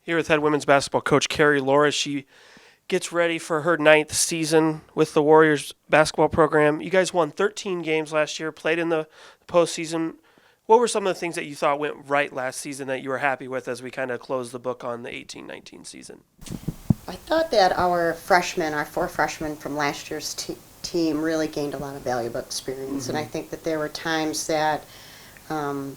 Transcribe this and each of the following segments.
Here with head women's basketball coach Carrie Lohr as she gets ready for her ninth season with the Warriors basketball program. You guys won 13 games last year, played in the postseason. What were some of the things that you thought went right last season that you were happy with as we kind of closed the book on the 18-19 season? I thought that our freshmen, our four freshmen from last year's team, really gained a lot of valuable experience, and I think that there were times that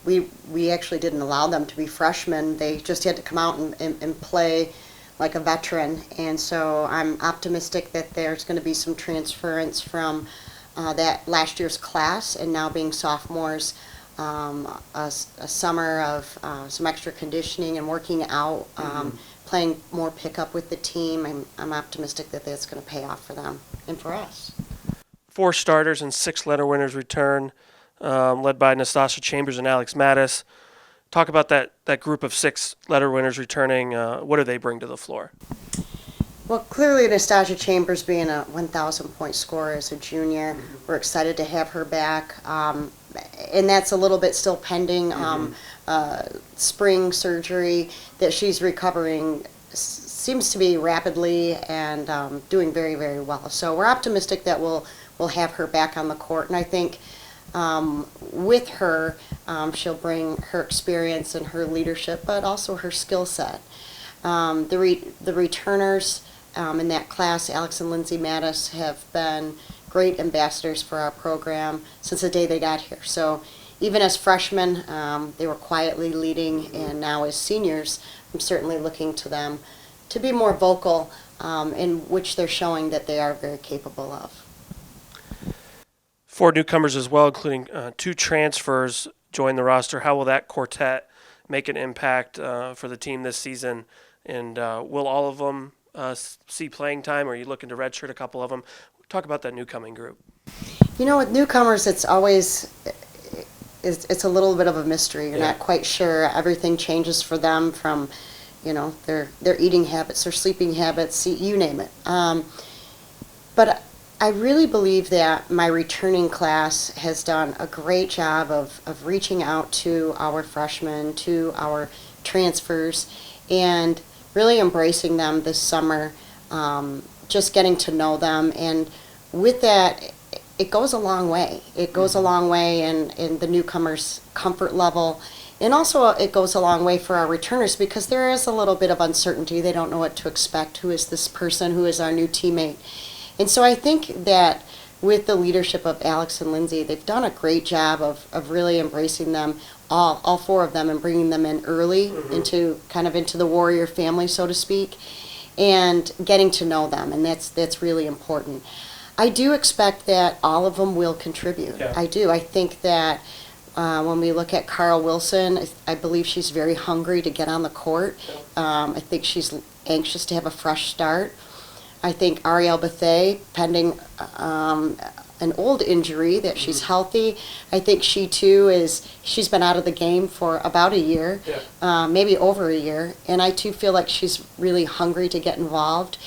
we actually didn't allow them to be freshmen. They just had to come out and play like a veteran, and so I'm optimistic that there's going to be some transference from that last year's class and now being sophomores. A summer of some extra conditioning and working out, playing more pickup with the team. I'm optimistic that that's going to pay off for them and for us. 4 starters and 6 letter winners return, led by Nastasha Chambers and Alex Mattis. Talk about that group of 6 letter winners returning. What do they bring to the floor? Well, clearly Nastasha Chambers being a 1,000-point scorer as a junior, we're excited to have her back. And that's a little bit still pending spring surgery that she's recovering. Seems to be rapidly and doing very, very well. So we're optimistic that we'll have her back on the court. And I think with her, she'll bring her experience and her leadership, but also her skill set. The returners in that class, Alex and Lindsay Mattis, have been great ambassadors for our program since the day they got here. So even as freshmen, they were quietly leading, and now as seniors, I'm certainly looking to them to be more vocal, in which they're showing that they are very capable of. 4 newcomers as well, including 2 transfers, join the roster. How will that quartet make an impact for the team this season? And will all of them see playing time, or are you looking to redshirt a couple of them? Talk about that newcoming group. You know, with newcomers, it's always it's a little bit of a mystery. You're not quite sure. Everything changes for them from, their eating habits, their sleeping habits, you name it. But I really believe that my returning class has done a great job of reaching out to our freshmen, to our transfers, and really embracing them this summer, just getting to know them. And with that, it goes a long way. It goes a long way in the newcomers' comfort level. And also it goes a long way for our returners because there is a little bit of uncertainty. They don't know what to expect. Who is this person? Who is our new teammate? And so I think that with the leadership of Alex and Lindsay, they've done a great job of really embracing them, all 4 of them, and bringing them in early into the Warrior family, so to speak, and getting to know them, and that's really important. I do expect that all of them will contribute. Yeah. I do. I think that when we look at Carl Wilson, I believe she's very hungry to get on the court. I think she's anxious to have a fresh start. I think Ariel Bethea, pending an old injury, that she's healthy. I think she too she's been out of the game for about a year, maybe over a year, and I too feel like she's really hungry to get involved.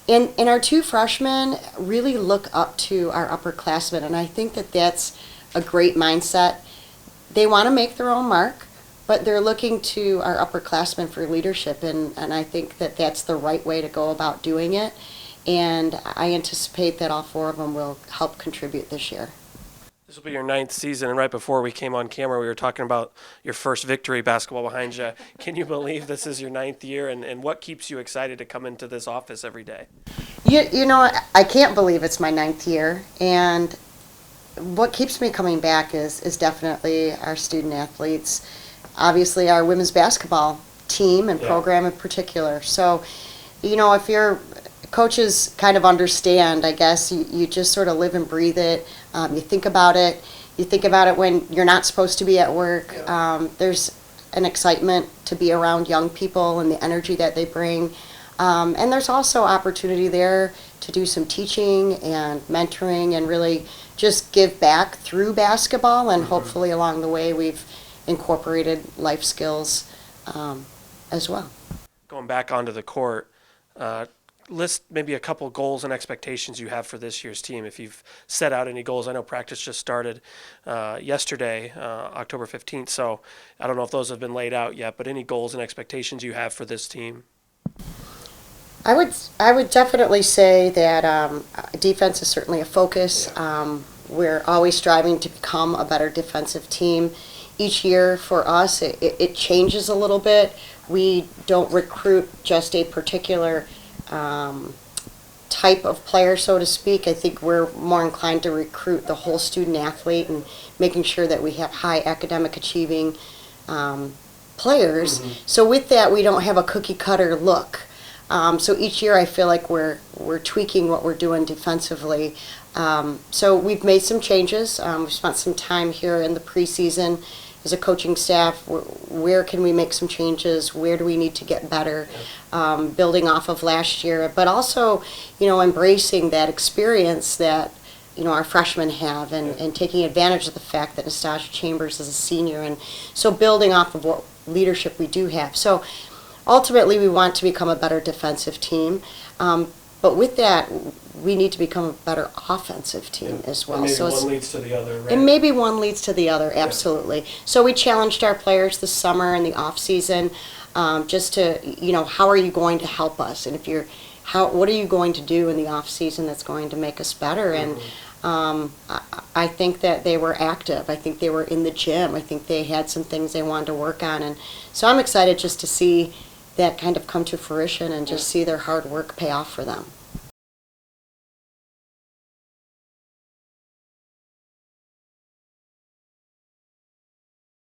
And our 2 freshmen really look up to our upperclassmen, and I think that that's a great mindset. They want to make their own mark, but they're looking to our upperclassmen for leadership, and I think that that's the right way to go about doing it. And I anticipate that all 4 of them will help contribute this year. This will be your 9th season, and right before we came on camera, we were talking about your first victory basketball behind you. Can you believe this is your 9th year, and what keeps you excited to come into this office every day? I can't believe it's my 9th year, and what keeps me coming back is definitely our student athletes, obviously our women's basketball team and program in particular. So, if you're coaches kind of understand, I guess, you just sort of live and breathe it. You think about it. You think about it when you're not supposed to be at work. There's an excitement to be around young people and the energy that they bring. And there's also opportunity there to do some teaching and mentoring and really just give back through basketball. And hopefully along the way we've incorporated life skills as well. Going back onto the court, list maybe a couple goals and expectations you have for this year's team. If you've set out any goals, I know practice just started yesterday, October 15th. So I don't know if those have been laid out yet, but any goals and expectations you have for this team? I would definitely say that defense is certainly a focus. We're always striving to become a better defensive team. Each year for us, it changes a little bit. We don't recruit just a particular type of player, so to speak. I think we're more inclined to recruit the whole student athlete and making sure that we have high academic achieving players. So with that, we don't have a cookie cutter look. So each year I feel like we're tweaking what we're doing defensively. So we've made some changes. We've spent some time here in the preseason as a coaching staff. Where can we make some changes? Where do we need to get better? Building off of last year, but also, embracing that experience that our freshmen have, and taking advantage of the fact that Nastasia Chambers is a senior, and so building off of what leadership we do have. So ultimately, we want to become a better defensive team, but with that, we need to become a better offensive team as well. And maybe so one leads to the other, right? And maybe one leads to the other, absolutely. So we challenged our players this summer in the off season, just to, how are you going to help us? And what are you going to do in the off season that's going to make us better? And I think that they were active. I think they were in the gym. I think they had some things they wanted to work on. And so I'm excited just to see that kind of come to fruition and just see their hard work pay off for them.